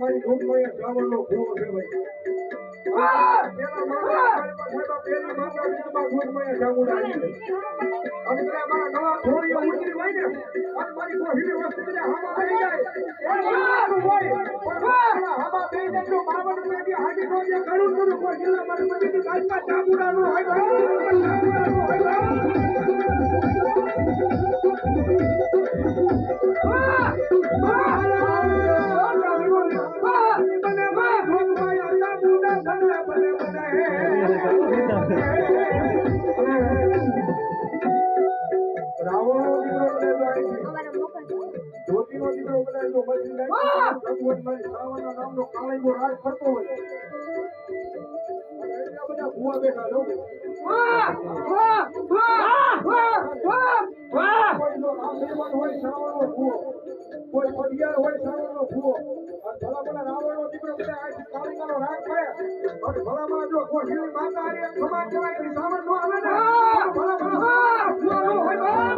મારી ધૂપમાં શ્રાવણનો ભોગ છે ભાઈ પેલા માતા પેલી માતા બીજમાં ધૂપમાં જાગુડા આવી અને મારા નવા ઘોડીઓ ઉતરી હોય ને અને મારી કોહીની વસ્તુ ને હામાં આવી જાય હોય પણ હામાં બે જાય તો 52 રૂપિયાની હાજી નો જે ઘણું બધું કોઈ જિલ્લા મારી બધી કાચમાં જાગુડાનું હોય જ્યોતિનો દીકરો કદાચ જો મરી જાય ભગવાન શ્રાવણના નામનો કાળીઓ રાજ કરતો હોય એટલા બધા ભૂવા બેઠા જો કોઈ શ્રાવણનો ભૂવો કોઈ પડિયાર હોય શ્રાવણનો ભૂવો ભલા ભલા રાવણનો દીકરો કદાચ કાળીનો રાજ કરે અને ભલામાં જો કોઈ માતા સમાજ કહેવાય શ્રાવણ નો આવે ને ભલા ભલા